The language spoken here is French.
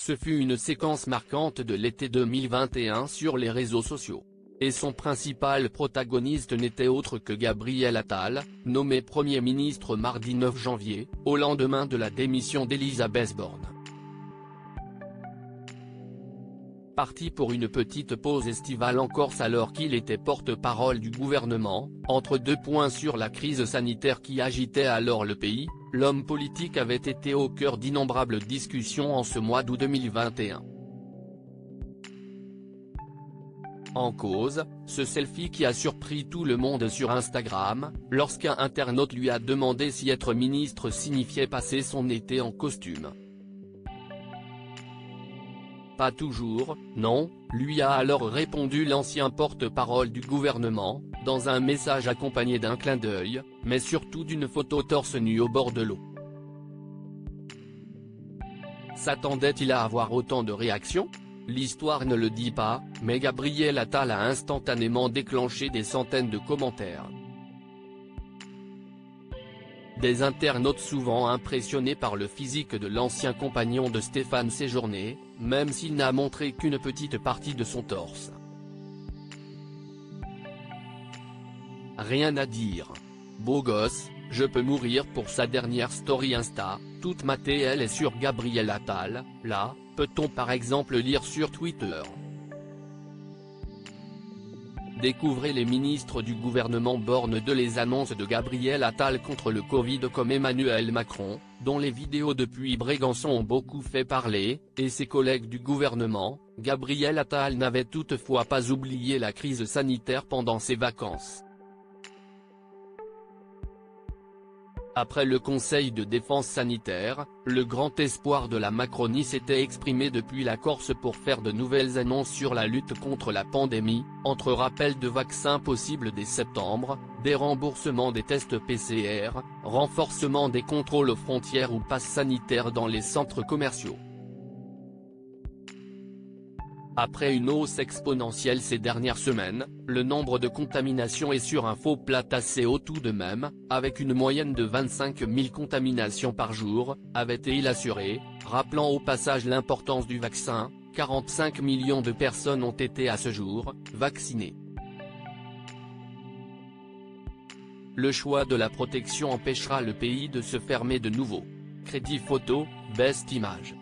Ce fut une séquence marquante de l'été 2021 sur les réseaux sociaux. Et son principal protagoniste n'était autre que Gabriel Attal, nommé Premier ministre mardi 9 janvier, au lendemain de la démission d'Elisabeth Borne. Parti pour une petite pause estivale en Corse alors qu'il était porte-parole du gouvernement, entre deux points sur la crise sanitaire qui agitait alors le pays, l'homme politique avait été au cœur d'innombrables discussions en ce mois d'août 2021. En cause, ce selfie qui a surpris tout le monde sur Instagram, lorsqu'un internaute lui a demandé si être ministre signifiait passer son été en costume. Pas toujours, non, lui a alors répondu l'ancien porte-parole du gouvernement, dans un message accompagné d'un clin d'œil, mais surtout d'une photo torse nu au bord de l'eau. S'attendait-il à avoir autant de réactions ? L'histoire ne le dit pas, mais Gabriel Attal a instantanément déclenché des centaines de commentaires. Des internautes souvent impressionnés par le physique de l'ancien compagnon de Stéphane Séjourné, même s'il n'a montré qu'une petite partie de son torse. Rien à dire. Beau gosse, je peux mourir pour sa dernière story Insta, toute ma TL est sur Gabriel Attal, là, peut-on par exemple lire sur Twitter. Découvrez les ministres du gouvernement Borne de les annonces de Gabriel Attal contre le Covid comme Emmanuel Macron, dont les vidéos depuis Brégançon ont beaucoup fait parler, et ses collègues du gouvernement. Gabriel Attal n'avait toutefois pas oublié la crise sanitaire pendant ses vacances. Après le Conseil de défense sanitaire, le grand espoir de la Macronie s'était exprimé depuis la Corse pour faire de nouvelles annonces sur la lutte contre la pandémie, entre rappels de vaccins possibles dès septembre, des remboursements des tests PCR, renforcement des contrôles aux frontières ou passe sanitaire dans les centres commerciaux. Après une hausse exponentielle ces dernières semaines, le nombre de contaminations est sur un faux plat assez haut tout de même, avec une moyenne de 25 000 contaminations par jour, avait-il assuré, rappelant au passage l'importance du vaccin. 45 millions de personnes ont été à ce jour vaccinées. Le choix de la protection empêchera le pays de se fermer de nouveau. Crédit photo, Best Image.